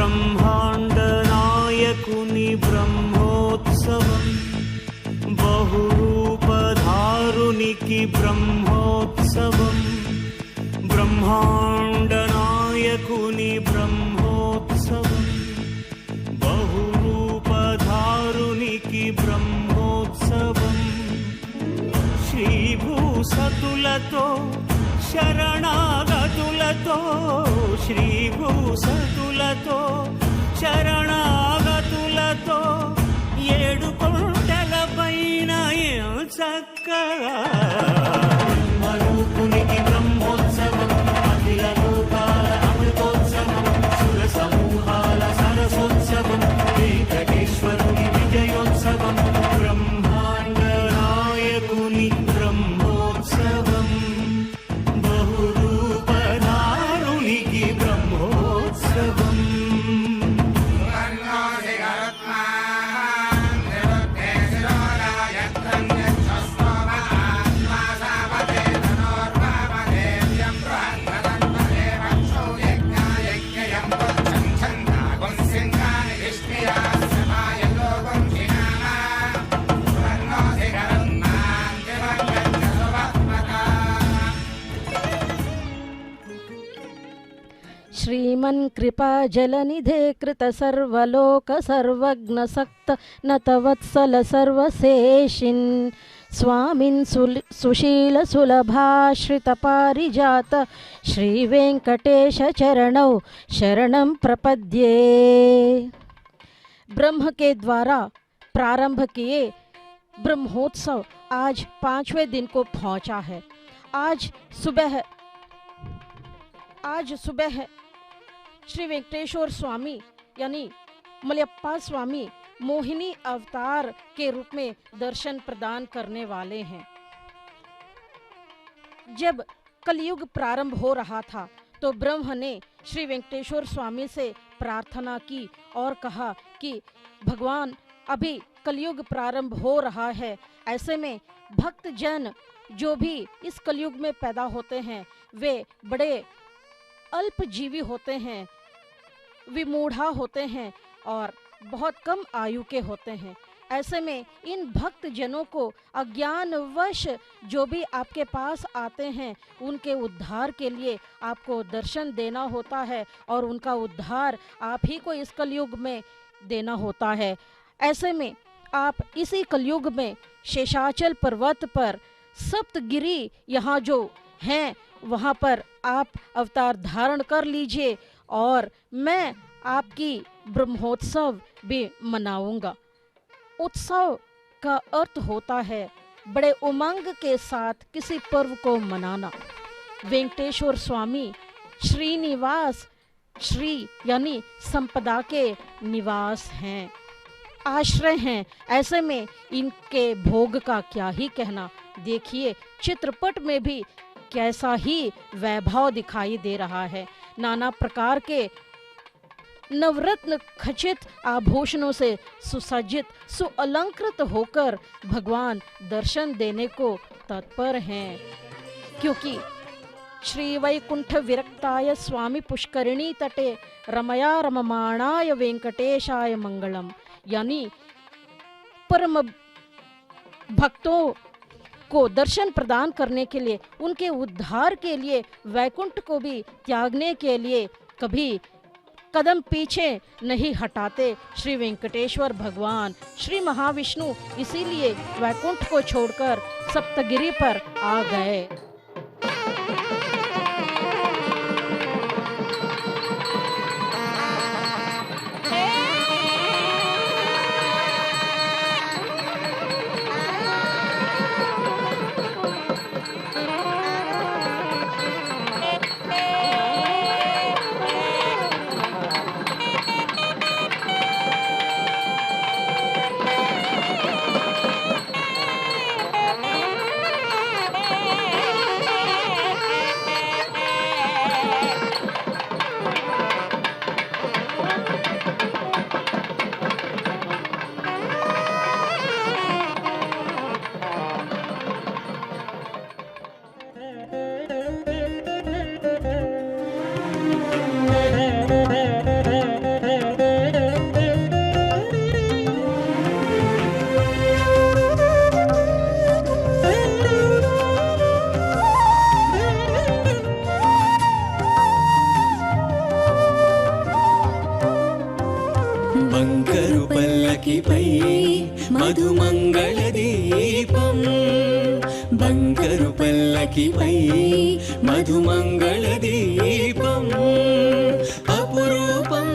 ब्रह्मांड नायकुनि ब्रह्मोत्सवम् बहुरूपधारुनिकि ब्रह्मोत्सवम् ब्रह्मांड नायकुनि ब्रह्मोत्सवम् बहुरूपधारुनिकि ब्रह्मोत्सवम् श्रीभूसतुलतो शरणागतुलतो श्रीभूसतुलतो शरणागतुलतो ఏడు కొండల పైన చక్కగా బ్రహ్మరూపునికి బ్రహ్మోత్సవం అఖిల లోకాల అమృతోత్సవం సుర సమూహాల సరసోత్సవం వెంకటేశ్వరుని విజయోత్సవం బ్రహ్మాండ నాయకుని బ్రహ్మోత్సవం బహురూపధారునికి బ్రహ్మోత్సవం श्रीमन् कृपा जलनिधे कृत सर्वलोक सर्वज्ञ सक्त नतवत्सल सर्वशेषिन् स्वामिन् सुशील सुलभाश्रित पारिजात श्री वेंकटेश चरणौ शरणं प्रपद्ये। ब्रह्म के द्वारा प्रारंभ किए ब्रह्मोत्सव आज 5वें दिन को पहुंचा है। आज सुबह श्री वेंकटेश्वर स्वामी यानी मलयप्पा स्वामी मोहिनी अवतार के रूप में दर्शन प्रदान करने वाले हैं। जब कलयुग प्रारंभ हो रहा था तो ब्रह्म ने श्री वेंकटेश्वर स्वामी से प्रार्थना की और कहा कि भगवान अभी कलयुग प्रारंभ हो रहा है, ऐसे में भक्त जन जो भी इस कलयुग में पैदा होते हैं वे बड़े अल्पजीवी होते हैं, विमूढ़ा होते हैं और बहुत कम आयु के होते हैं। ऐसे में इन भक्त जनों को अज्ञानवश जो भी आपके पास आते हैं उनके उद्धार के लिए आपको दर्शन देना होता है और उनका उद्धार आप ही को इस कलयुग में देना होता है। ऐसे में आप इसी कलयुग में शेषाचल पर्वत पर सप्तगिरी यहाँ जो हैं वहाँ पर आप अवतार धारण कर लीजिए और मैं आपकी ब्रह्मोत्सव भी मनाऊंगा। उत्सव का अर्थ होता है बड़े उमंग के साथ किसी पर्व को मनाना। वेंकटेश्वर स्वामी श्रीनिवास, श्री यानी संपदा के निवास हैं, आश्रय हैं। ऐसे में इनके भोग का क्या ही कहना। देखिए चित्रपट में भी कैसा ही वैभव दिखाई दे रहा है। नाना प्रकार के नवरत्न खचित आभूषणों से सुसज्जित सुअलंकृत होकर भगवान दर्शन देने को तत्पर हैं, क्योंकि श्री वैकुंठ विरक्ताय स्वामी पुष्करिणी तटे रमया रममाणाय वेंकटेशाय मंगलम, यानी परम भक्तों को दर्शन प्रदान करने के लिए, उनके उद्धार के लिए, वैकुंठ को भी त्यागने के लिए कभी कदम पीछे नहीं हटाते श्री वेंकटेश्वर भगवान। श्री महाविष्णु इसीलिए वैकुंठ को छोड़कर सप्तगिरी पर आ गए। బంగారు పల్లకిపై మధుమంగళ దీపం బంగారు పల్లకిపై మధుమంగళ దీపం అపురూపం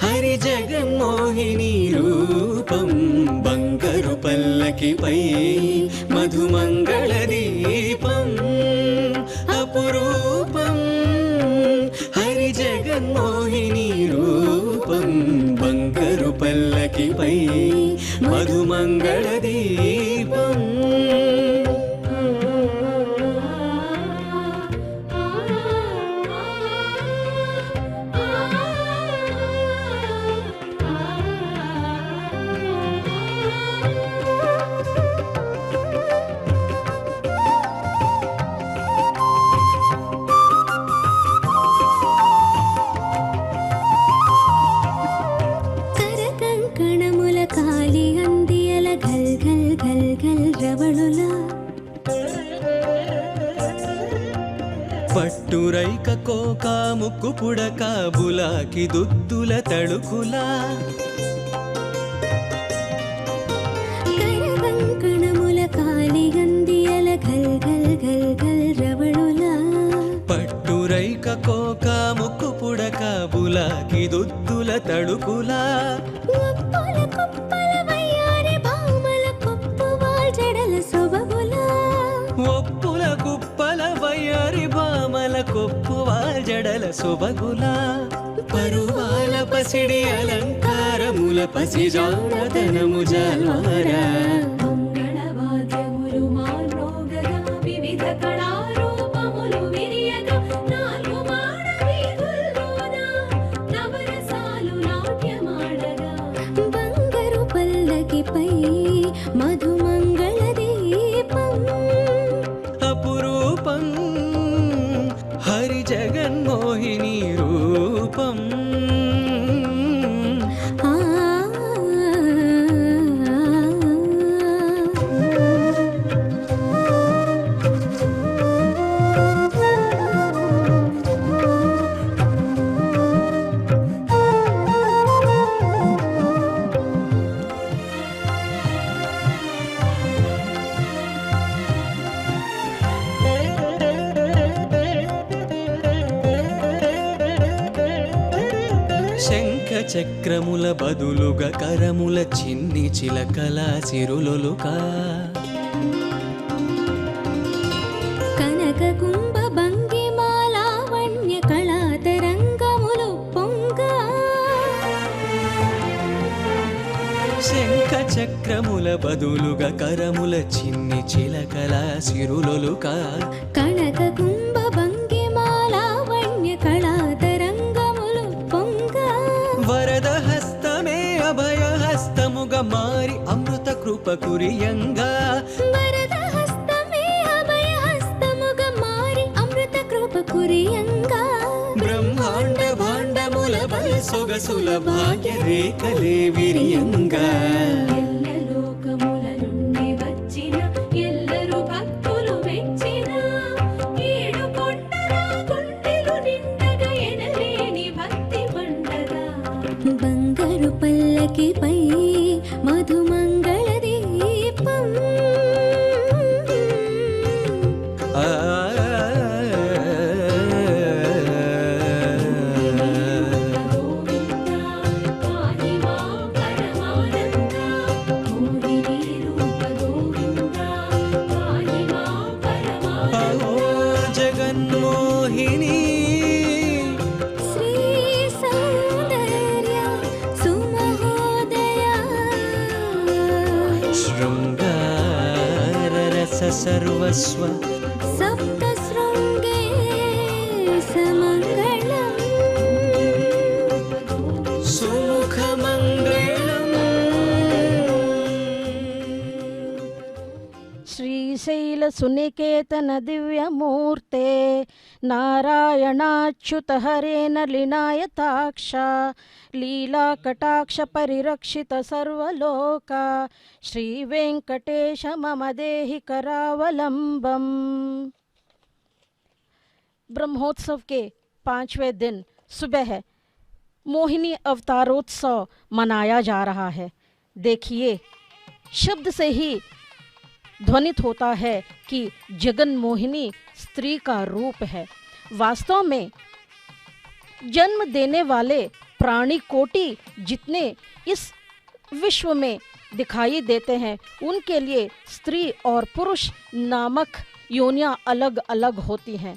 హరి జగన్మోహిని రూపం బంగారు పల్లకిపై మధుమంగళ దీపం అపురూపం హరి జగన్మోహిని రూపం బంగారు పల్లకిపై మధుమంగళ దీపం కరకంకణముల కాలి అందియల ఘల్ ఘల్ ఘల్ ఘల్ రవళుల పట్టురైక కోక ముక్కు పుడక బులాకి దుద్దుల తడుకులా కరకంకణముల కాలి అందియల ఘల్ ఘల్ ఘల్ ఘల్ రవళుల పట్టురైక కోక ముక్కు పుడక బులాకి దుద్దుల తడుకులా ఒప్పుల కుప్పల వయ్యారి భామల కొప్పువాల్ జడల సొబగుల ఒప్పుల కుప్పల వయ్యారి భామల కొప్పువాల్ జడల సొబగులా పరువాల పసిడి అలంకారముల పసిజానతనము జల్వారా మంగళవాద్యములు మాన్రోగగా వివిధ కళారూపములు విరియగా నాలుగు మాడ వీధుల్లోన నవరసాలు నాట్యమాడగా బంగారు పల్లకిపై మధుమంగళ దీపం అపురూపం హరి జగన్మోహిని రూపం ఆ శంఖ చక్రముల బదులుగా కరముల చిన్ని చిలకల సిరులొలుకా కనక కుంభ భంగిమాలావణ్య కళాతరంగములు పొంగా శంఖ చక్రముల బదులుగా కరముల చిన్ని చిలకల సిరులొలుకా కనక కుంభ భంగిమాలావణ్య కళాతరంగములు పొంగా వరద హస్తమే అభయ హస్తముగా మారి అమృత కృప కురియంగా వరద హస్తమే అభయ హస్తముగా మారి అమృత కృప కురియంగా బ్రహ్మాండ భాండముల బల సొగసుల భాగ్య రేఖలే విరియంగా ఎల్ల లోకముల నుండి వచ్చిన ఎల్లరు భక్తులు మెచ్చిన ఏడు కొండల గుండెలు నిండగా ఎనలేని భక్తి పండగ బంగారు పల్లకిపై మధుమంగళ దీపం ఆ గోవింద కానిమా పరమానంద మోహిని రూప గోవింద కానిమా పరమానంద ఓ జగన్మోహిని శ్రీ సౌందర్య సుమహోదయ శృంగార రస సర్వస్వ సప్త శృంగే సమంగళం సుముఖమంగళం శ్రీశైల సునికేతన దివ్యమూర్తే నారాయణాచ్యుత హరేన లీనాయతాక్ష లీలా కటాక్ష పరిరక్షిత సర్వలోక శ్రీ వెంకటేశ మమ దేहि करावलंबम। ब्रह्मोत्सव के 5वें दिन सुबह मोहिनी अवतारोत्सव मनाया जा रहा है। देखिए, शब्द से ही ध्वनित होता है कि जगन मोहिनी स्त्री का रूप है। वास्तव में जन्म देने वाले प्राणी कोटि जितने इस विश्व में दिखाई देते हैं, उनके लिए स्त्री और पुरुष नामक योनियां अलग अलग होती हैं,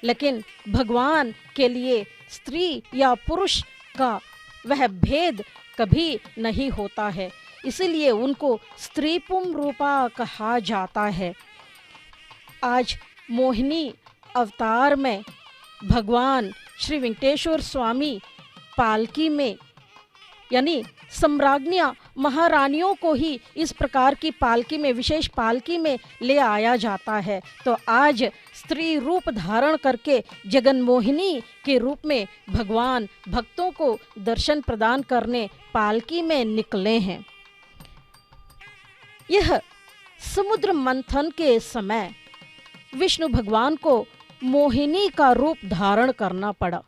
लेकिन भगवान के लिए स्त्री या पुरुष का वह भेद कभी नहीं होता है, इसीलिए उनको स्त्री पुम रूपा कहा जाता है। आज मोहिनी अवतार में भगवान श्री वेंकटेश्वर स्वामी पालकी में, यानी सम्राज्ञियाँ महारानियों को ही इस प्रकार की पालकी में, विशेष पालकी में ले आया जाता है। तो आज स्त्री रूप धारण करके जगन मोहिनी के रूप में भगवान भक्तों को दर्शन प्रदान करने पालकी में निकले हैं। यह समुद्र मंथन के समय विष्णु भगवान को मोहिनी का रूप धारण करना पड़ा।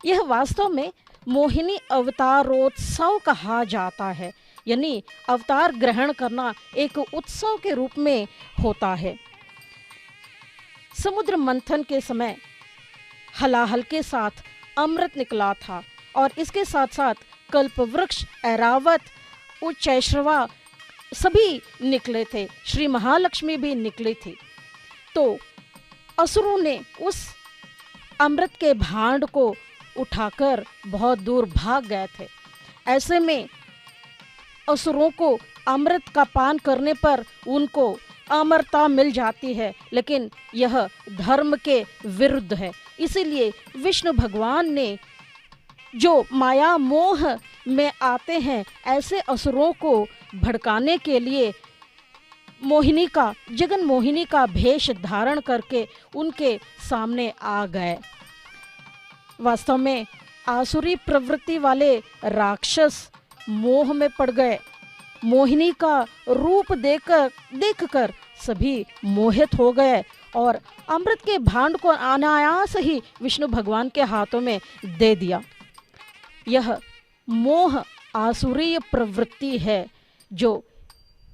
यह वास्तव में मोहिनी अवतारोत्सव कहा जाता है, यानी अवतार ग्रहण करना एक उत्सव के रूप में होता है। समुद्र मंथन के समय हलाहल के साथ अमृत निकला था और इसके साथ साथ कल्पवृक्ष, ऐरावत, उच्चैश्रवा सभी निकले थे, श्री महालक्ष्मी भी निकली थी। तो असुरों ने उस अमृत के भांड को उठाकर बहुत दूर भाग गए थे। ऐसे में असुरों को अमृत का पान करने पर उनको अमरता मिल जाती है, लेकिन यह धर्म के विरुद्ध है। इसीलिए विष्णु भगवान ने जो माया मोह में आते हैं, ऐसे असुरों को भड़काने के लिए मोहिनी का, जगन मोहिनी का भेष धारण करके उनके सामने आ गए। वास्तव में आसुरी प्रवृत्ति वाले राक्षस मोह में पड़ गए। मोहिनी का रूप देखकर सभी मोहित हो गए और अमृत के भांड को अनायास ही विष्णु भगवान के हाथों में दे दिया। यह मोह आसुरीय प्रवृत्ति है जो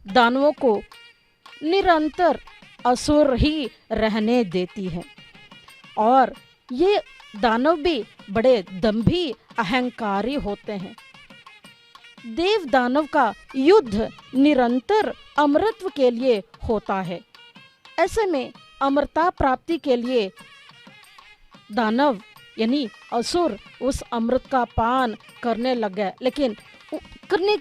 दानवों को निरंतर असुर ही रहने देती है, और ये दानव भी बड़े दंभी अहंकारी होते हैं। देव दानव का युद्ध निरंतर अमरत्व के लिए होता है। ऐसे में अमरता प्राप्ति के लिए दानव यानी असुर उस अमृत का पान करने लग गए, लेकिन करने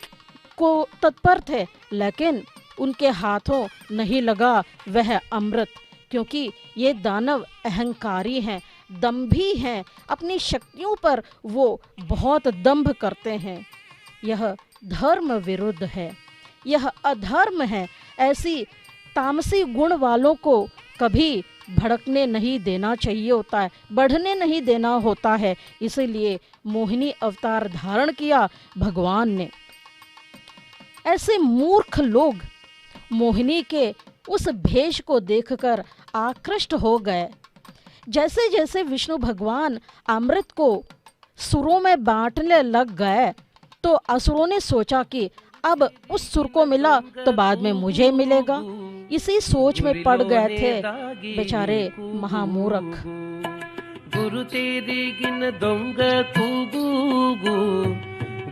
को तत्पर थे, लेकिन उनके हाथों नहीं लगा वह अमृत, क्योंकि ये दानव अहंकारी हैं, दंभी हैं, अपनी शक्तियों पर वो बहुत दंभ करते हैं। यह धर्म विरुद्ध है, यह अधर्म है। ऐसी तामसी गुण वालों को कभी भड़कने नहीं देना चाहिए होता है, बढ़ने नहीं देना होता है। इसीलिए मोहिनी अवतार धारण किया भगवान ने। ऐसे मूर्ख लोग मोहिनी के उस भेष को देखकर आकृष्ट हो गए। जैसे जैसे विष्णु भगवान अमृत को सुरों में बांटने लग गए, तो असुरों ने सोचा कि अब उस सुर को मिला तो बाद में मुझे मिलेगा। इसी सोच में पड़ गए थे बेचारे महामूर्ख। गुरु तेरी गिन दొంగ కూగు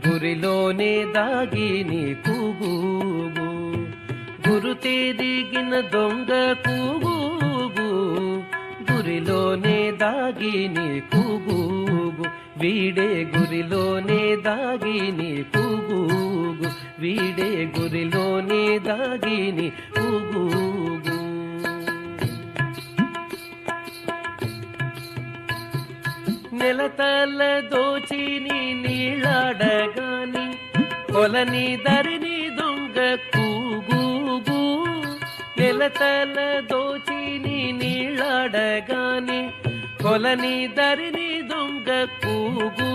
గురిలోనే దాగిని కూగు గురు तेरी गिन దొంగ కూగు గురిలోనే దాగిని కూగు వీడే గురిలోనే దాగిని కూగు వీడే గురిలోనే దాగిని కూగు నెలతల దోచిని నీళ్ళాడగాని కొలని దరిని దొంగ కూగు నెలతల దోచిని నీళ్ళాడగాని కొలని దరిని దొంగ కూగు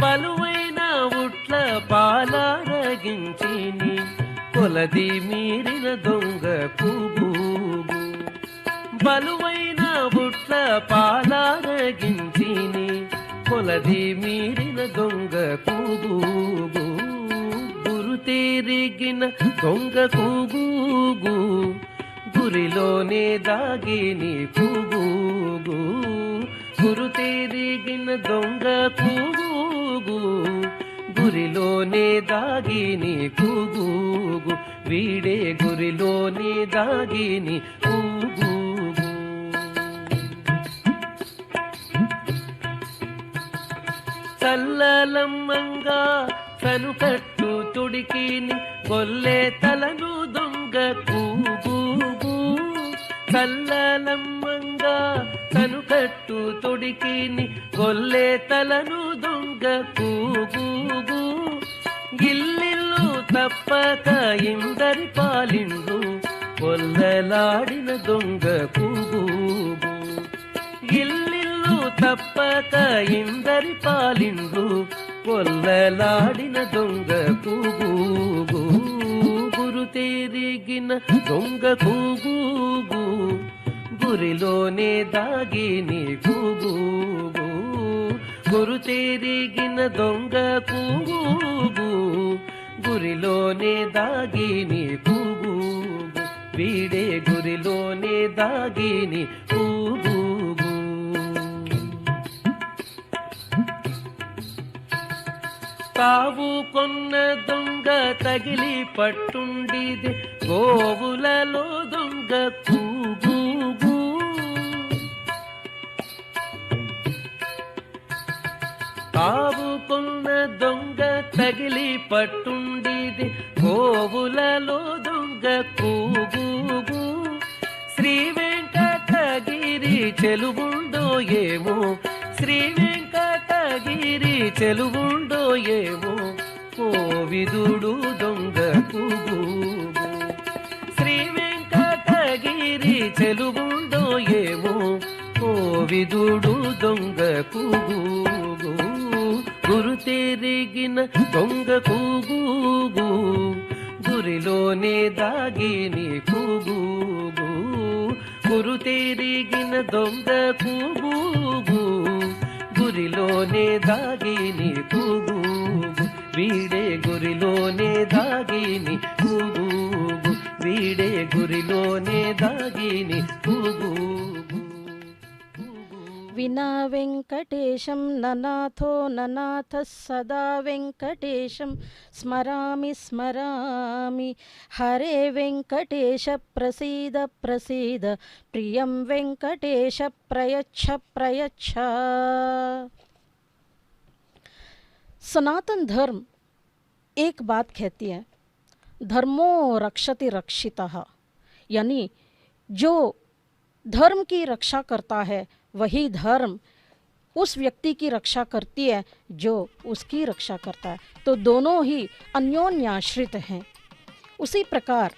బలువైన ఉట్ల పాలారగించిని కొలది మీరిన దొంగ కూగు బలువైన ఉట్ల పాలారగించిని కొలది మీరిన దొంగ కూగూగు గురుతెరిగిన దొంగ కూగూగు గురిలోనే దాగిని కూగూగు గురుతెరిగిన దొంగ కూగూగు గురిలోనే దాగిని కూగూగు వీడే గురిలోనే దాగిని కూగూగు చల్లలమ్మంగా కనుకట్టు తుడికిని గొల్లే తలను దొంగ కూగూగు చల్లలమ్మంగా కనుకట్టు తుడికిని గొల్లే తలను దొంగ కూగూగు గిల్లిల్లు తప్పక ఇందరి పాలిండు కొల్లలాడిన దొంగ కూగూగు గిల్లిల్లు తప్పక ఇందరి పాలిండు కొల్లలాడిన దొంగ కూగూగు గురుతెరిగిన దొంగ కూగూగు గురిలోనే దాగిని కూగూగు గురుతెరిగిన దొంగ కూగూగు గురిలోనే దాగిని కూగూగు వీడే గురిలోనే దాగిని కూగూగు తావు కొన్న దొంగ తగిలి పట్టుండిది గోవులలో దొంగ కూగూగు తావు కొన్న దొంగ తగిలి పట్టుండిది గోవులలో దొంగ కూగూగు శ్రీ వెంకటగిరి చెలువుండో ఏమో శ్రీ వెంకటగిరి చెలువుండో ఏమో కోవిదుడు దొంగ కూగూగు శ్రీ వెంకటగిరి చెలువుండో ఏమో కోవిదుడు దొంగ కూగూగు గురుతెరిగిన దొంగ కూగూగు గురిలోనే దాగిని కూగూగు గురుతెరిగిన దొంగ కూగూగు గురిలోనే దాగిని కూగూగు వీడే గురిలోనే దాగిని కూగూగు వీడే గురిలోనే దాగిని కూగూగు వినా వెంకటేశం ననాథో ననాథ సదా వెంకటేశం స్మరామి స్మరామి హరే వెంకటేశ ప్రసీద ప్రసీద ప్రియం వెంకటేశ ప్రయచ్ఛ प्रयच्छ। सनातन धर्म एक बात कहती है, धर्मो रक्षति रक्षितः, यानी जो धर्म की रक्षा करता है वही धर्म उस व्यक्ति की रक्षा करती है जो उसकी रक्षा करता है। तो दोनों ही अन्योन्याश्रित हैं। उसी प्रकार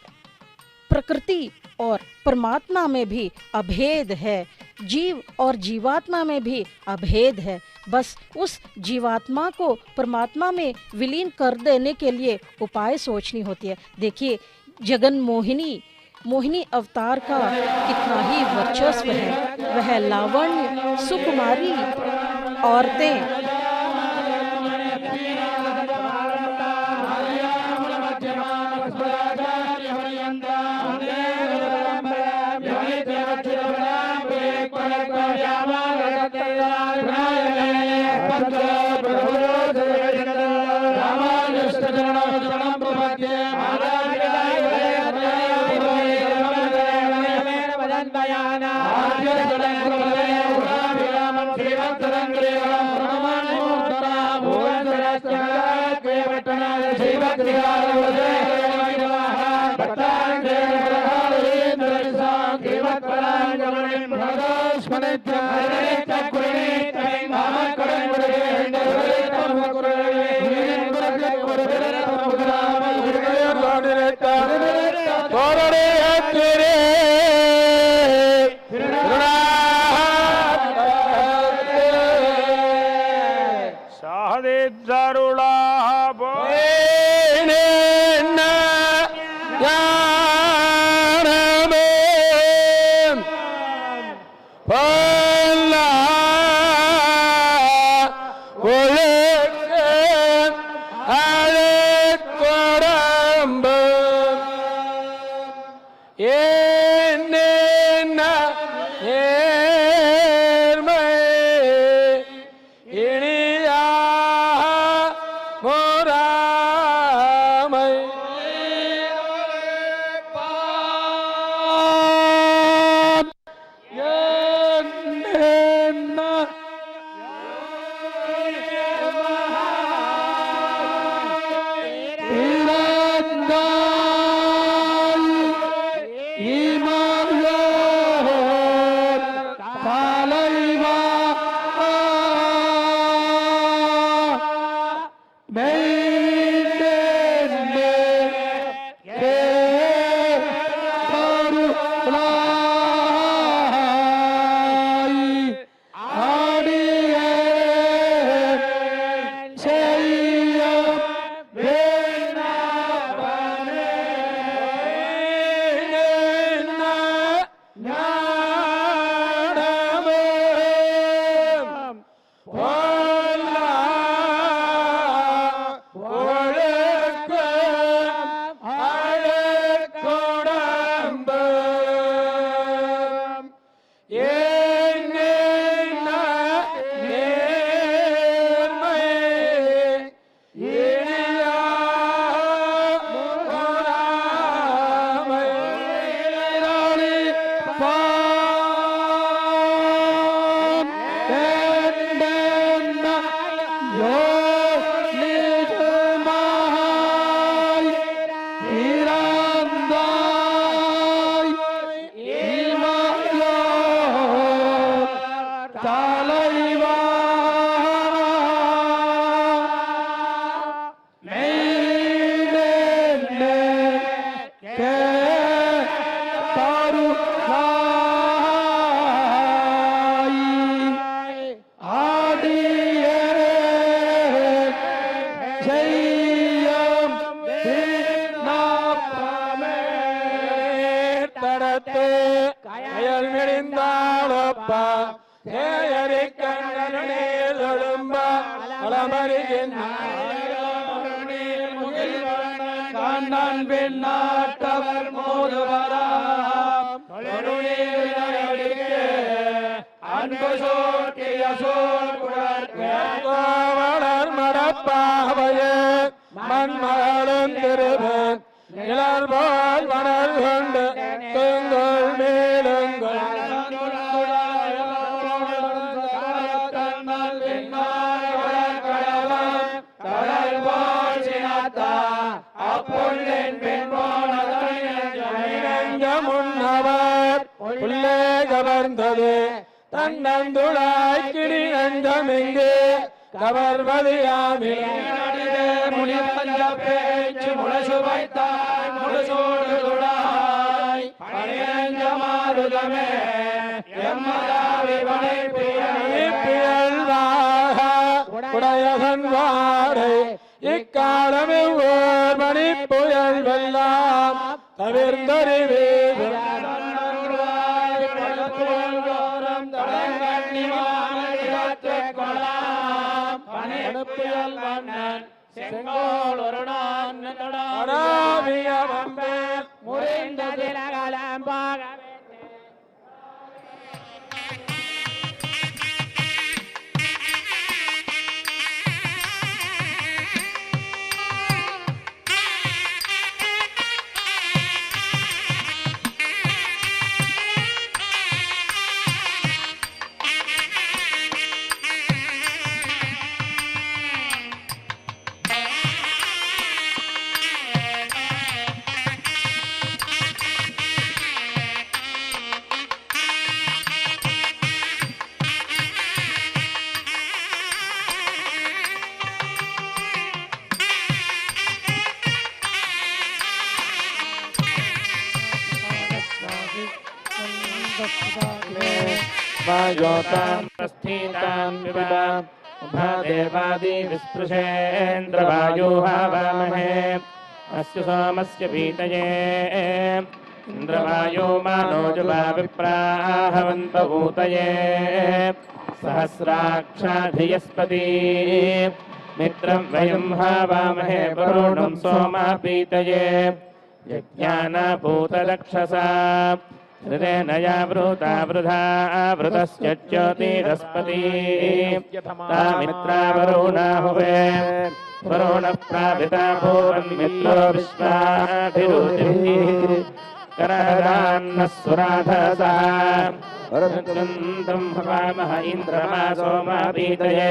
प्रकृति और परमात्मा में भी अभेद है, जीव और जीवात्मा में भी अभेद है। बस उस जीवात्मा को परमात्मा में विलीन कर देने के लिए उपाय सोचनी होती है। देखिए जगन मोहिनी अवतार का कितना ही वर्चस्व है। वह लावण्य सुकुमारी औरतें கண்ணன் பின்னாட்டவர் மோதுவராம் அன்பு சோட்டிய சோழ் குழல் மடப்பாவையே மண்மகளும் திருவன் நிழல்போல் மணல் கொண்டு தூங்கல் மேலுங்கள் முன்னவர் உள்ளே கவர்ந்தது தன்னந்துளாய் கிடி நஞ்சமெங்கே கவர்வது முனி பஞ்ச பேச்சு முழசுவைத்தான் முழுசோடுளாய் பணியஞ்ச மாறுதமே எம்மதாவி வனைப்பியல்வாக உடையகன் வாடை இக்காலமே ஓர் மணி புயல் வெல்லாம் தவிர்ந்தறிவே செங்கோல் ஒரு நான் முறைந்த தினகலம்பாக वायोतां प्रस्थितां विवां उभादेवादि विस्पृशेन्द्रवायुः हवामहे अस्य सोमस्य पीतये इन्द्रवायो मानोजुवा विप्राहवन्त ऊतये सहस्राक्षाधियस्पति मित्रं वयं हवामहे वरुणं सोमः पीतये यज्ञानापूतरक्षसा हृदयेन यावृता वृथा वृतस्य ज्योतिरस्पति तामित्रा वरुणा हुवे वरुणप्रापिता भूवन्मित्रो विश्वाभिरुचिः करहरान्नः सुराधसः वरुणं हवामः इन्द्रमा सोमः पीतये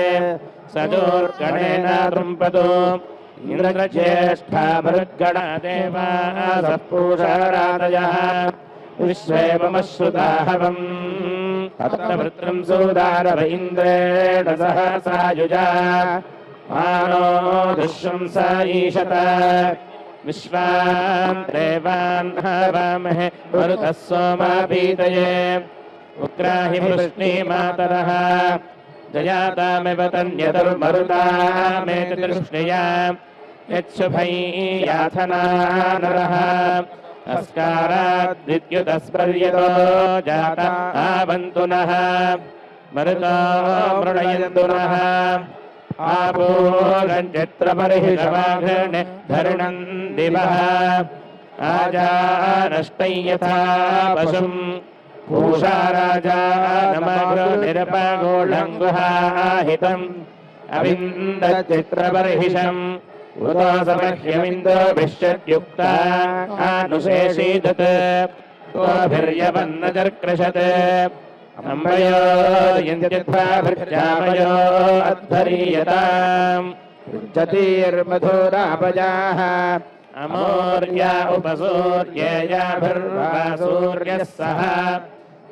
सजोर्गणेन तृम्पतु इन्द्रज्येष्ठा भृद्गणा देवासः पूषाराधयः विश्वेमश्रुता हवम् अत्रवृत्रं सुदारव इन्द्रेण सह सायुजा मानो दुष्यं स ईशत विश्वान् देवान् हवामहे मरुतः सोमा पीतये उग्राहि वृष्णीमातरः जयातामेव तन्यतर्मरुतामेति तृष्णया यच्छुभै याथना नरः अस्काराद्विद्युतस्पर्यतो जाता आवन्तु नः मरुतो मृणयन्तु नः आपूरञ्चित्रपरिहिषवाघृणे धरणन् दिवः आजानष्टै यथा पशुम् पूषा राजा नमगोनिरपगोळङ्गुहाहितम् अविन्दचित्रपरिहिषम् उतो समह्यमिन्दो विश्यत्युक्ता अनुशेषीदत् त्वभिर्यवन्नजर्कृशत् अम्बयो यन्त्यध्वा भृजामयो अध्वरीयताम् जतिर्मधुरापजाः अमोर्या उपसूर्येयाभिर्वा सूर्यः सह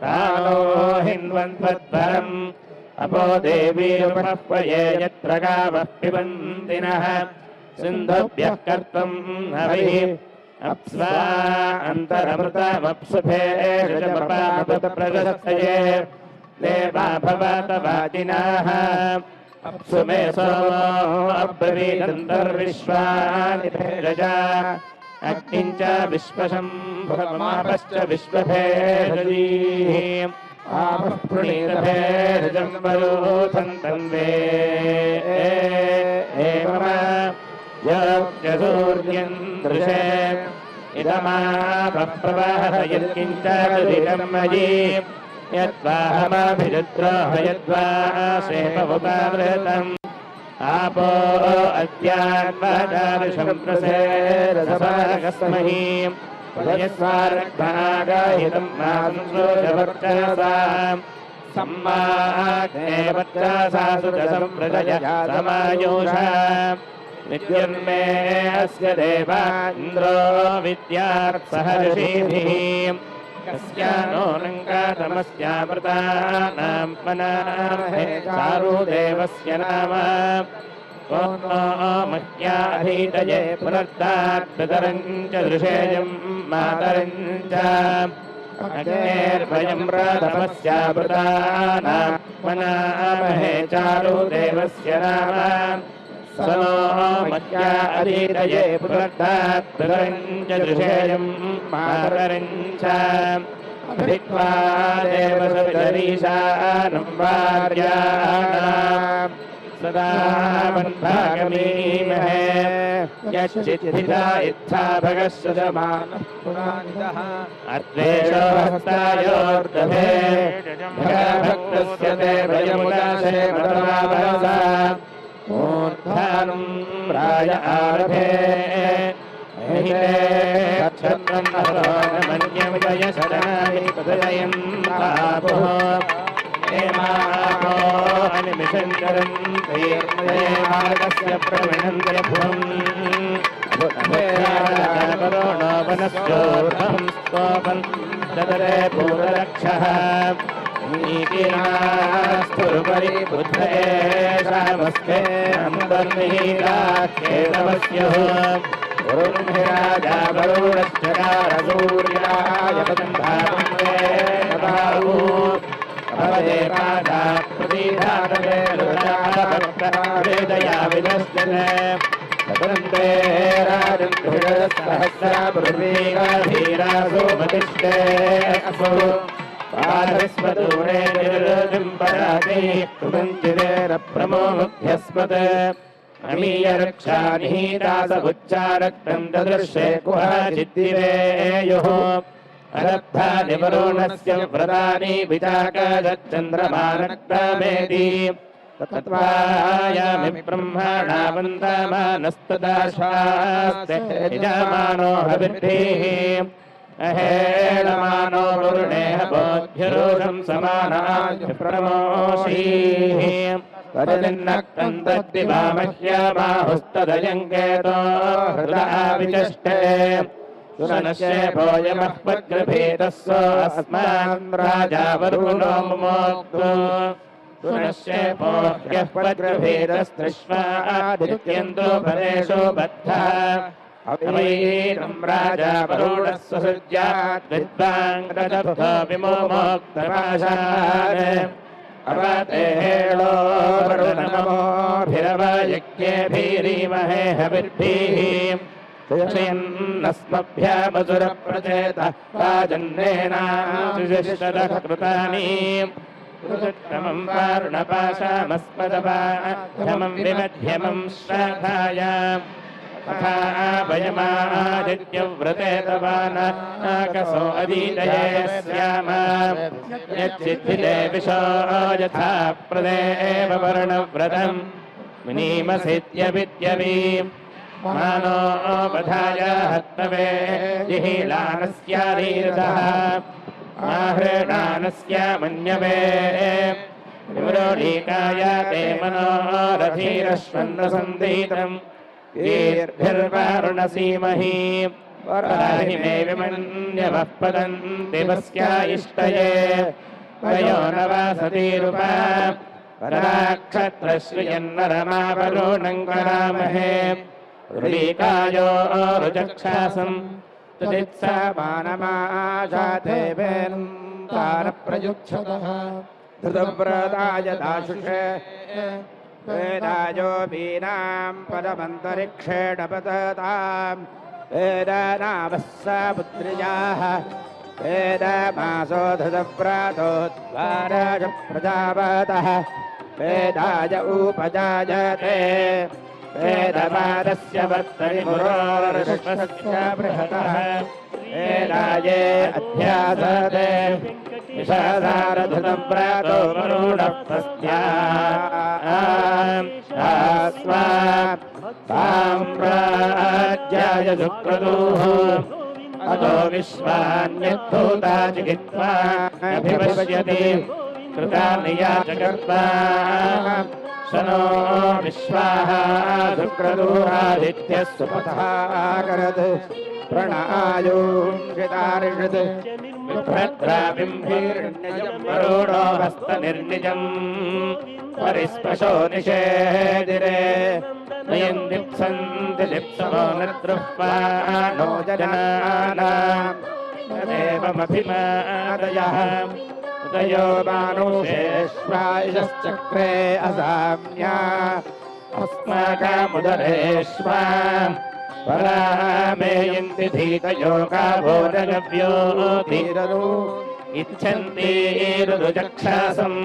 तानो हिन्वन्त्वद्वरम् अपो देवीरुपह्वये यत्र गावः पिबन्ति नः सिन्धुभ्यः कर्तुम् हविः अप्स्वा अन्तरमृतमप्सुभेषजमपामपतप्रशस्तये देवा भवतवादिनाः अप्सु मे सोमो अब्रवीदन्तर्विश्वानि भेषजा अग्निम् च विश्वशम्भवमापश्च विश्वभेषजीः आपः प्रणीतभेषजम् वरोथम् तन्वे च सूर्यं दृशे इदमापः प्रवाहयत्किञ्चादिदं मयि यद्वाहमाभिरुद्रोह यद्वा शेपमुपावृतम् आपो अद्यान्वादारुषं प्रसेरसभागस्महि यस्वारग्भागाहितं मांसोजवर्चसा सम्माग्नेवत्सा सुतसंप्रजय समायोषा विद्युन्मे अस्य देवा इन्द्रो विद्यार्थः ऋषिभिः कस्यानो नङ्गातमस्यामृतानां मनामहे चारुदेवस्य नाम ॐ मह्याधीतये पुनर्दात् पितरं च दृशेयं मातरं च अग्नेर्भयं रातमस्यामृतानां मनामहे चारुदेवस्य नाम स नो मह्या अधीतये पुनर्दात् पितरं च दृशेयं मातरं च अभित्वा देवसवितरीशानं वार्याणां सदा वन्भागमीमहे यश्चिद्धिता इत्था भगस्य समानः पुराणितः अद्वेषो हस्तायोर्दधे भगभक्तस्य ते भयमुदाशे मदमावसा मूर्धानं राय आरभे मन्यं वयशरणानि पदयं पापुः हेमापो अनिमिषञ्चरन्ति मार्गस्य प्रविणन्ति भुवन् वनस्योर्धं स्तोपन् ददरे पूररक्षः नीतिनास्तुरुपरि बुद्धये शामस्ते अन्तर्निहिताख्येतवस्युः वरुणराजा वरुणश्चकार सूर्याय बन्धावन्दे नभावो भवदेवादा प्रतिधानवे वेदया विदश्यते तदन्ते राजन्धुरसहस्रापृथ्वीराधीरासो मतिष्ठे असो पादस्मदूरे निर्जिम्बराजैः प्रमुञ्चिरेरप्रमोमुभ्यस्मत् अमीयरक्षा निहीतासमुच्चारक्तं ददृश्ये कुहाचिद्दिवेयुः अरब्धा निवरोणस्य व्रतानि विचाकजच्चन्द्रमानक्तामेति तत्त्वायामि ब्रह्मणा वन्दमानस्तदाशास्ते यजमानो हविर्भिः अहेळमानो वरुणेह बोध्यरोषं समानाय प्रमोषीः तदिन्नक्तं तद्दिवामह्यमाहुस्तदयङ्केतो हृदा विचष्टे सुनश्ये भोयमः पग्रभेदः सोऽस्मान् राजा वरुणो मुमोक्तो सुनश्ये भोह्यः पग्रभेदस्त्रिष्वादित्यन्तो परेशो बद्धः अवैनं राजा वरुणः सुसृज्यात् विद्वाङ्गदब्धो विमोक्तपाशान् अवते हेळो वरुणनमोभिरवयज्ञेभिरीमहे हविर्भिः सुयन्नस्मभ्यामसुरप्रचेत राजन्नेनाशिष्टदः कृतानि कृतक्रमं वारुणपाशामस्मदपाध्यमं विमध्यमं श्राद्धाय तथा वयमादित्यव्रते तवानाकसो अदीतये स्याम यच्चिद्धिते विशो यथा प्रदेव वर्णव्रतं मुनीमसिद्यविद्यवी मानो बधाय हत्तवे जिहीलानस्यारीरदः आहृणानस्य मन्यवे विवरोलीकाय ते मनोरथीरश्वन्नसन्दीतम् ीर्भिर्वारुणसीमहि वराहि मे विमन्यवः पदन्ति वस्या इष्टये वयो न वासतीरुपा पराक्षत्रश्रियन्नरमावरुणं करामहे रुलीकायो रुचक्षासम् तुदित्समानमाशाते वेन्तारप्रयुच्छतः धृतव्रताय दाशुषे वेदायो वीनां पदमन्तरिक्षेण पततां वेदनामः पुत्र्याः वेदमासो धृतव्रातो द्वाराज प्रजापतः वेदाय उपजायते वेदपादस्य वर्तरि मुरोर्विश्वस्य बृहतः वेदाये अध्यासते विषादारधृतं प्रातो वरुणः तस्मात् साम्राज्याय सुक्रतुः अतो विश्वान्यद्भूता चिकित्वा अभिपश्यति कृतानि याचकर्ता शनो विश्वाः शुक्रदूरादित्यः सुपथः करत् प्रणायोषितारिषत् बिभ्रद्राबिम्भीर्निजम् वरुणो हस्तनिर्निजम् परिस्पशो निषेदिरे नयन् दिप्सन्ति दिप्समो नृद्रुह्वाणो जनानाम् तदेवमभिमादयः उदयो मानुषेष्वायश्चक्रे असाम्या अस्माकमुदरेष्वा परामेयन्ति धीतयो गावो रगव्यो धीरनु इच्छन्ति ऋदुचक्षासम्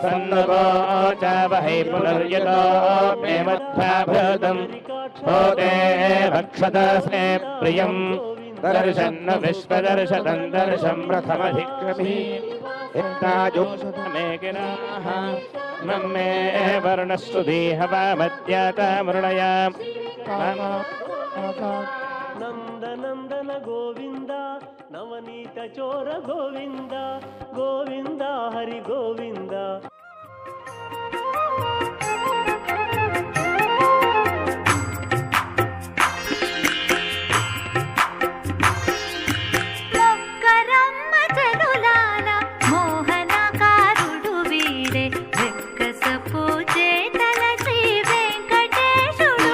सन्नुवोचावहै पुनर्यतो मे मध्वाभृतम् होते भक्षतसे प्रियम् दर्शन्न विश्वदर्शनं दर्शं प्रथमधिक्रमी मे गिराः मम्मे वर्णस्तुति हवामद्याता मृणयाम् नंदनंदन गोविंद नवनीत चोर गोविंद गोविंद हरि गोविंद వెంకటేశుడు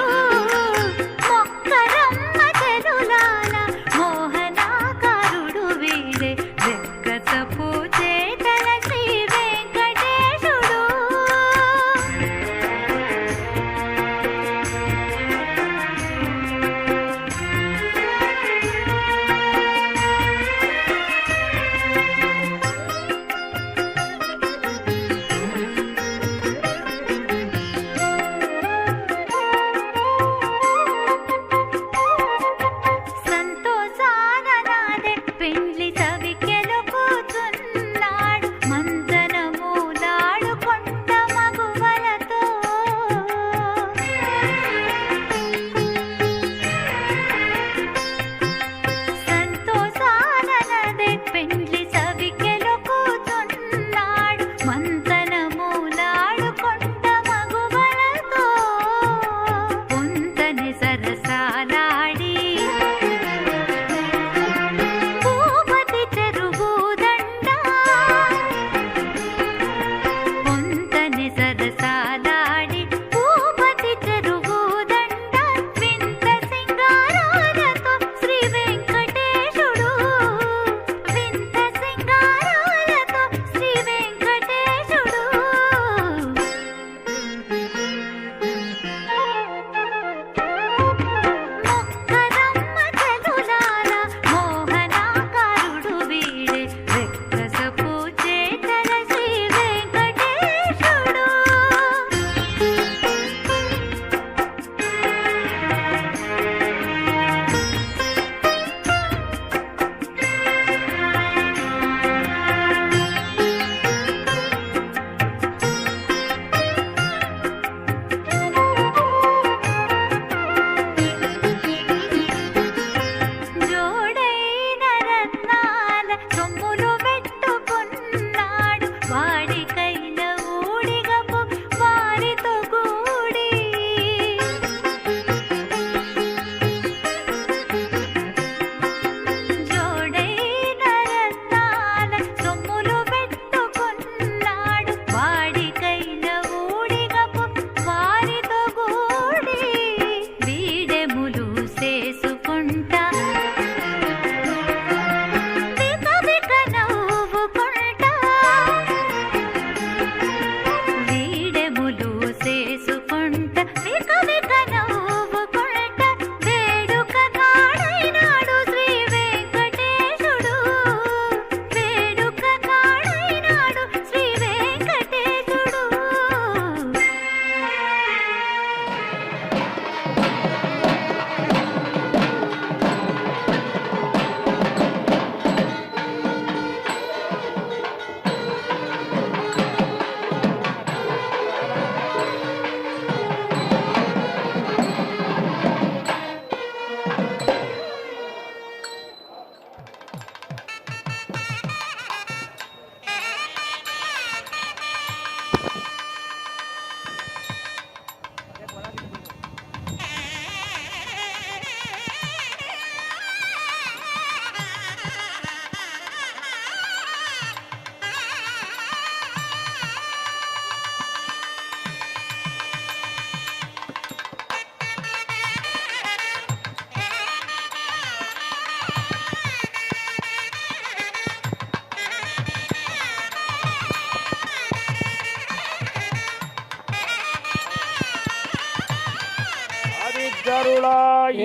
ஏற்றருளாய்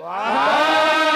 ஆ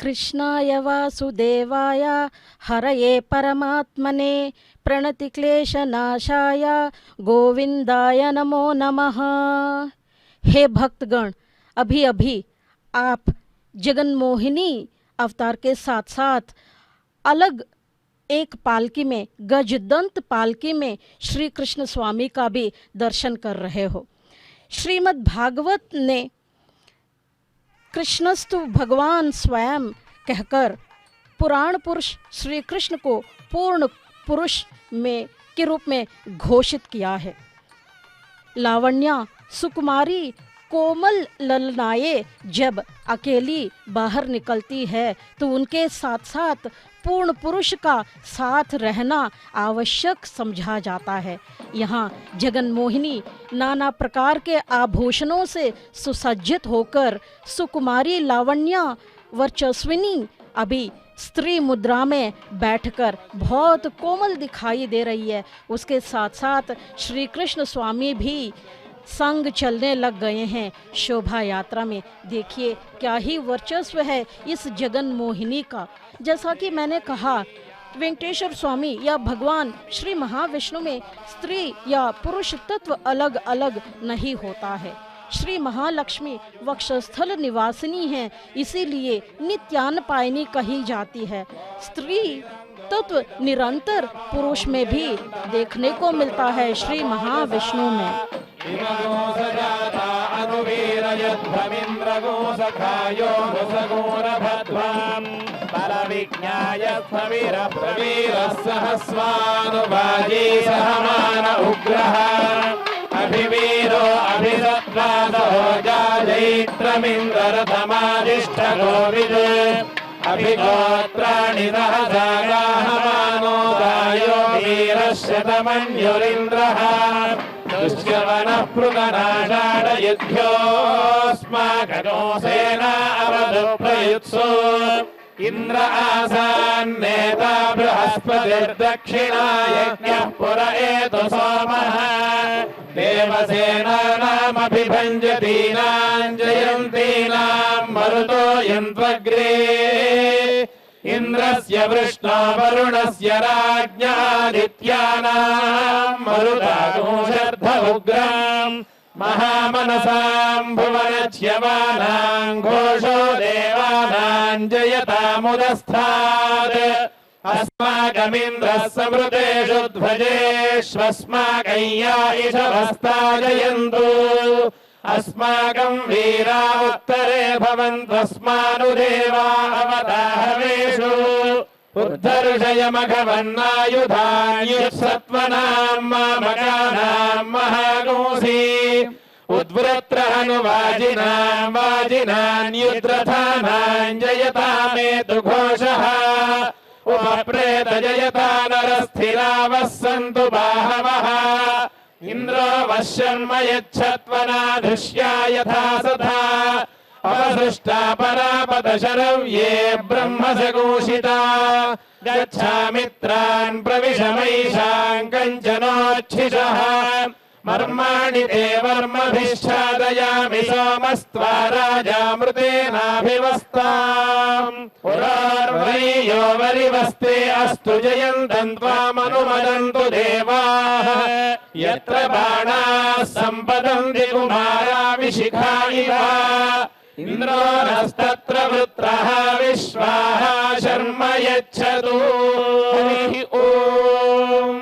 कृष्णाय वासुदेवाय हरये परमात्मने प्रणतिक्लेशनाशाय गोविंदाय नमो नमः। हे भक्तगण, अभी अभी आप जगन्मोहिनी अवतार के साथ साथ अलग एक पालकी में, गजदंत पालकी में श्री कृष्ण स्वामी का भी दर्शन कर रहे हो। श्रीमद् भागवत ने कृष्णस्तु भगवान स्वयं कहकर पुराण पुरुष श्री कृष्ण को पूर्ण पुरुष में के रूप में घोषित किया है। लावण्या सुकुमारी कोमल ललनाएं जब अकेली बाहर निकलती है तो उनके साथ साथ पूर्ण पुरुष का साथ रहना आवश्यक समझा जाता है। यहाँ जगन्मोहिनी नाना प्रकार के आभूषणों से सुसज्जित होकर सुकुमारी लावण्या वर्चस्विनी अभी स्त्री मुद्रा में बैठकर बहुत कोमल दिखाई दे रही है। उसके साथ साथ श्री कृष्ण स्वामी भी संग चलने लग गए हैं शोभा यात्रा में। देखिए क्या ही वर्चस्व है इस जगन मोहिनी का। जैसा कि मैंने कहा, वेंकटेश्वर स्वामी या भगवान श्री महाविष्णु में स्त्री या पुरुष तत्व अलग अलग नहीं होता है। श्री महालक्ष्मी वक्षस्थल निवासिनी हैं, इसीलिए नित्यानपायिनी कही जाती है। स्त्री तत्व निरंतर पुरुष में भी देखने को मिलता है श्री महाविष्णु में। अभिवीरो अभिरत्नादो जाजैत्रमिन्द्ररथमादिष्टगोविद अभिगोत्राणि सहसागाहमानो दायो वीरश्यतमन्युरिन्द्रः दुष्यवनः पृतनाषाढयुध्योऽस्माकनो सेना अवधुप्रयुत्सो इन्द्र आसान्नेता बृहस्पतिर्दक्षिणायज्ञः पुर एतु सोमः देवसेनानामभिभञ्जतीनां जयन्तीनां मरुतो यन्त्वग्रे इन्द्रस्य वृष्णो वरुणस्य राज्ञादित्यानां मरुतागोशर्धमुग्राम् महामनसां भुवनच्यमानां घोषो देवानां जयतामुदस्थात् अस्माकमिन्द्रः समृतेषु ध्वजेष्वस्माकं या इषवस्ताजयन्तु अस्माकं वीरा उत्तरे भवन्त्वस्मानुदेवा अवताहवेषु उद्धर्षयमघवन्नायुधान्युत्सत्त्वनां मामकानां महागोसी उद्वृत्रहनुवाजिनां वाजिनान्युद्रथानां जयतामेतु घोषः उपप्रेतजयता नरस्थिरावः सन्तु बाहवः इन्द्रो वः शर्म यच्छत्वनाधृष्या यथा सथा अवसृष्टा परापदशरव्ये ब्रह्मसघोषिता गच्छामित्रान् प्रविशमैषां कञ्चनोच्छिषः मर्माणि ते वर्मभिश्चादयामि सोमस्त्वा राजामृतेनाभिवस्ताम् पुरार्वरीयो वरिवस्ते अस्तु जयन्तम् त्वामनुमदन्तु देवाः यत्र बाणाः सम्पतन्ति कुमाराविशिखा इव इन्द्रो नस्तत्र वृत्रः विश्वाः शर्म यच्छतु। हरिः ओम्।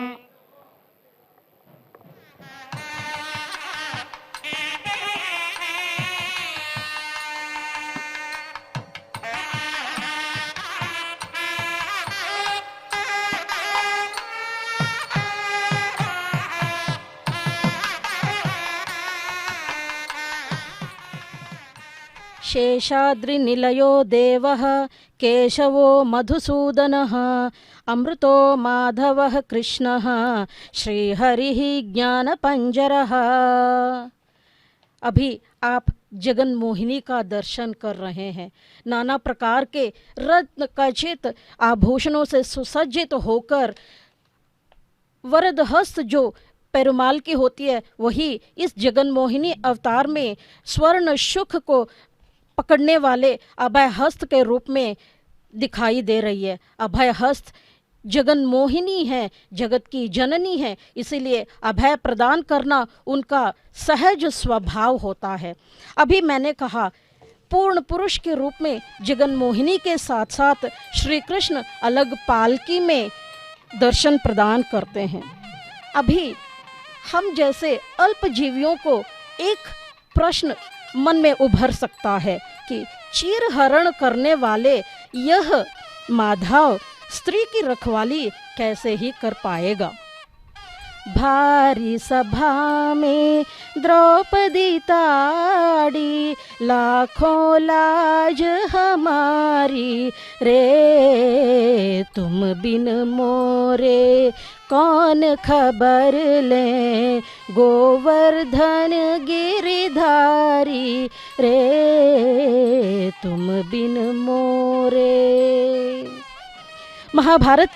शेषाद्रिनिलयो देवः केशवो मधुसूदनः अमृतो माधवः कृष्णः श्रीहरिः ज्ञानपंजरः। अभी आप जगन मोहिनी का दर्शन कर रहे हैं। नाना प्रकार के रत्न खचित आभूषणों से सुसज्जित होकर वरदहस्त जो पेरुमाल की होती है, वही इस जगन मोहिनी अवतार में स्वर्ण सुख को पकड़ने वाले अभय हस्त के रूप में दिखाई दे रही है। अभय हस्त जगन मोहिनी है, जगत की जननी है, इसीलिए अभय प्रदान करना उनका सहज स्वभाव होता है। अभी मैंने कहा पूर्ण पुरुष के रूप में जगन मोहिनी के साथ साथ श्री कृष्ण अलग पालकी में दर्शन प्रदान करते हैं। अभी हम जैसे अल्पजीवियों को एक प्रश्न मन में उभर सकता है कि चीरहरण करने वाले यह माधव स्त्री की रखवाली कैसे ही कर पाएगा। भारी सभा में द्रौपदी ताड़ी, लाखों लाज हमारी रे, तुम बिन मोरे कौन खबर ले, गोवर्धन गिरिधारी रे, तुम बिन मोरे। महाभारत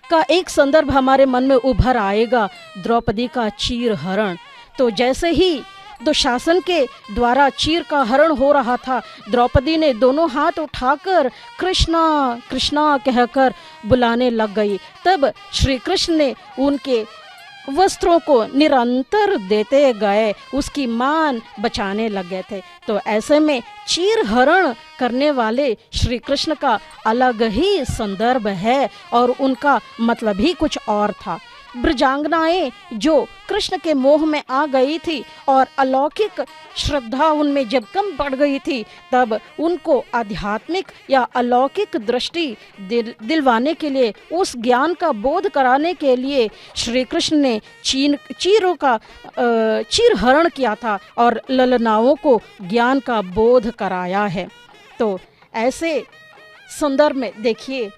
का एक संदर्भ हमारे मन में उभर आएगा, द्रौपदी का चीर हरण। तो जैसे ही दुशासन के द्वारा चीर का हरण हो रहा था, द्रौपदी ने दोनों हाथ उठाकर कृष्णा कृष्णा कहकर बुलाने लग गई। तब श्री कृष्ण ने उनके वस्त्रों को निरंतर देते गए, उसकी मान बचाने लग गए थे। तो ऐसे में चीर हरण करने वाले श्री कृष्ण का अलग ही संदर्भ है और उनका मतलब ही कुछ और था। ब्रजांगनाएं जो कृष्ण के मोह में आ गई थी और अलौकिक श्रद्धा उनमें जब कम बढ़ गई थी, तब उनको आध्यात्मिक या अलौकिक दृष्टि दिलवाने के लिए, उस ज्ञान का बोध कराने के लिए श्री कृष्ण ने चीर हरण किया था और ललनाओं को ज्ञान का बोध कराया है। तो ऐसे संदर्भ में देखिए,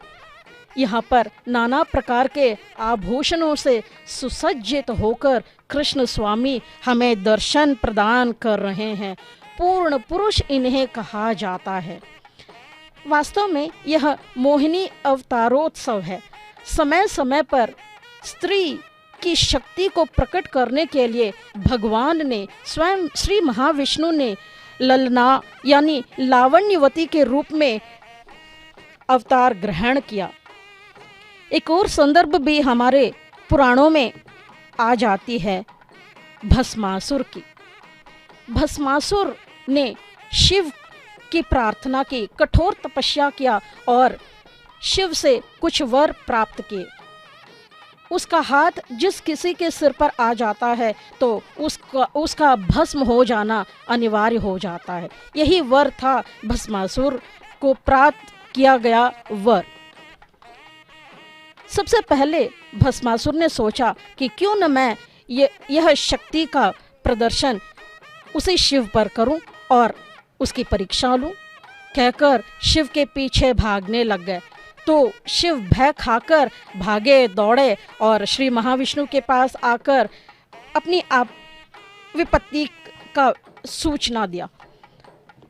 यहाँ पर नाना प्रकार के आभूषणों से सुसज्जित होकर कृष्ण स्वामी हमें दर्शन प्रदान कर रहे हैं। पूर्ण पुरुष इन्हें कहा जाता है। वास्तव में यह मोहिनी अवतारोत्सव है। समय समय पर स्त्री की शक्ति को प्रकट करने के लिए भगवान ने स्वयं श्री महाविष्णु ने ललना यानी लावण्यवती के रूप में अवतार ग्रहण किया। एक और संदर्भ भी हमारे पुराणों में आ जाती है भस्मासुर की। भस्मासुर ने शिव की प्रार्थना की, कठोर तपस्या किया और शिव से कुछ वर प्राप्त किए। उसका हाथ जिस किसी के सिर पर आ जाता है तो उसका भस्म हो जाना अनिवार्य हो जाता है। यही वर था भस्मासुर को प्राप्त किया गया वर। सबसे पहले भस्मासुर ने सोचा कि क्यों न मैं यह शक्ति का प्रदर्शन उसी शिव पर करूं और उसकी परीक्षा लूं। कहकर शिव के पीछे भागने लग गए। तो शिव भय खाकर भागे दौड़े और श्री महाविष्णु के पास आकर अपनी आप विपत्ति का सूचना दिया।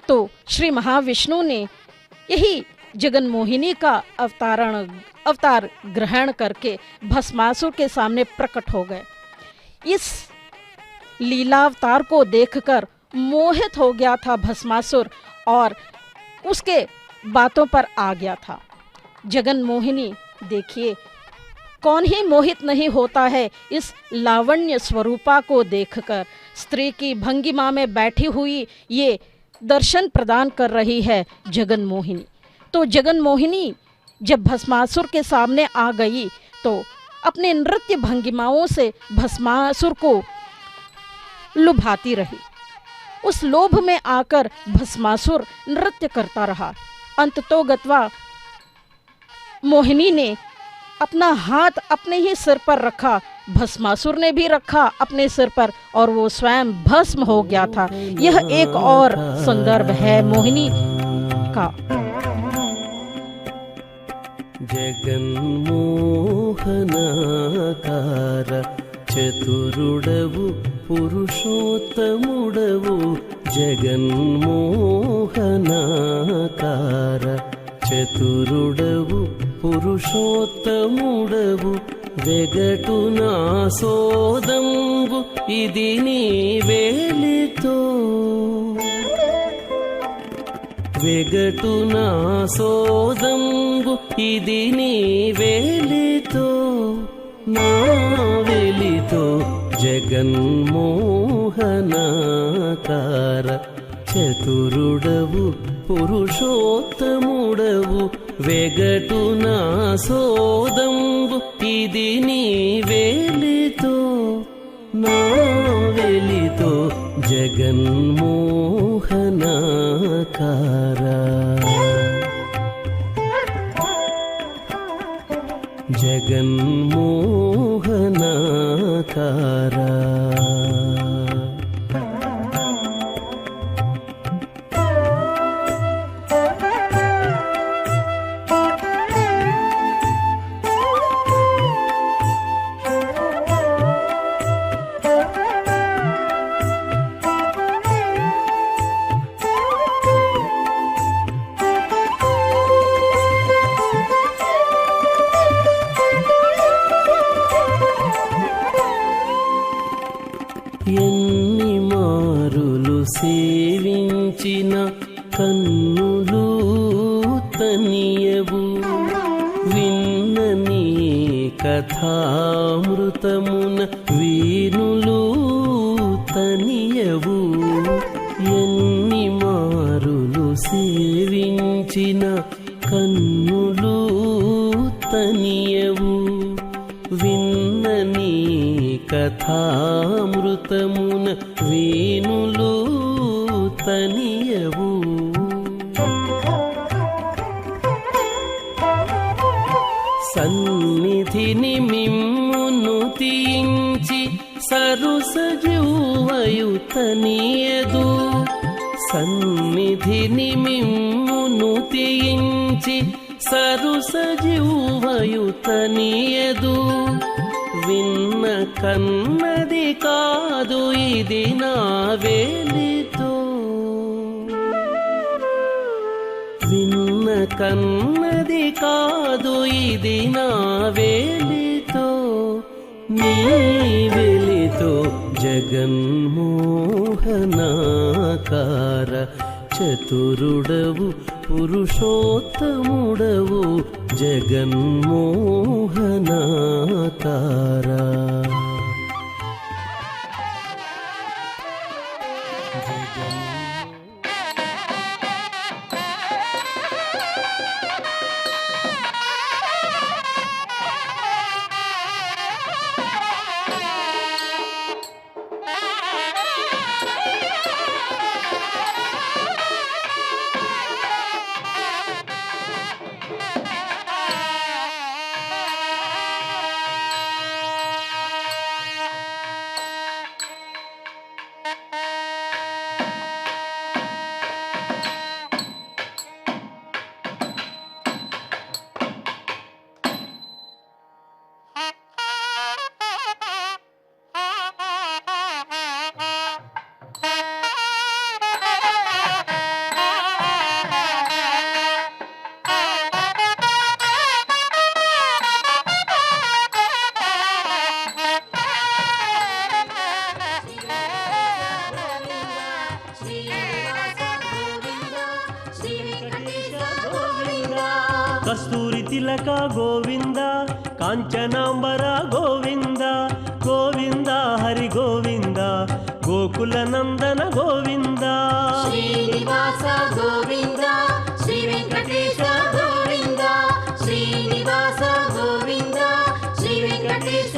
तो श्री महाविष्णु ने यही जगन मोहिनी का अवतार ग्रहण करके भस्मासुर के सामने प्रकट हो गए। इस लीलावतार को देखकर मोहित हो गया था भस्मासुर और उसके बातों पर आ गया था। जगन मोहिनी देखिए, कौन ही मोहित नहीं होता है इस लावण्य स्वरूपा को देखकर। स्त्री की भंगिमा में बैठी हुई ये दर्शन प्रदान कर रही है जगन मोहिनी। तो जगन मोहिनी जब भस्मासुर के सामने आ गई तो अपने नृत्य भंगिमाओं से भस्मासुर को लुभाती रही। उस लोभ में आकर भस्मासुर नृत्य करता रहा। अंततोगत्वा मोहिनी ने अपना हाथ अपने ही सिर पर रखा, भस्मासुर ने भी रखा अपने सिर पर और वो स्वयं भस्म हो गया था। यह एक और संदर्भ है मोहिनी का। जगन्मोहनाकार चतुरुडवु पुरुषोत्तमुडवु, जगन्मोहनाकार चतुरुडवु पुरुषोत्तमुडवु, వెగటు నా సోదంబు ఇది నీ వేలితో. వెగటు నా సోదంబు ఇది నీ వేలితో నా వెలితో జగన్మోహనాకార చతురుడవు పురుషోత్తముడవు వెగటు నా సోదంబు ఇది నీ వేలితో నా వెలితో జగన్మోహనాకార జగన్మోహనాకార ఎన్ని మారులు సేవించిన కన్నులు తనియవు విన్న నీ కథామృతమున వీణులు తనియవు ఎన్ని మారులు సేవించిన కన్నులు తనియవు విన్న నీ కథామృతమున వీణులు తనియవు సన్నిధిని మిమ్మును తీయించి సరుసజువయు తనియదు సన్నిధిని మిమ్మును తీయించి సరుసజువయు తనియదు విన్న కన్నది కాదు ఇది నా వేలితో విన్న కన్నది కాదు ఇది నా వేలితో నీ వెలితో జగన్మోహనాకార చతురుడవు పురుషోత్తముడవు జగన్మోహనాకార కస్తూరి తిలక గోవింద కాంచనాంబర గోవింద గోవింద హరి గోవింద గోకుల నందన గోవింద శ్రీనివాస గోవింద శ్రీ వెంకటేశ గోవింద శ్రీనివాస గోవింద శ్రీ వెంకటేశ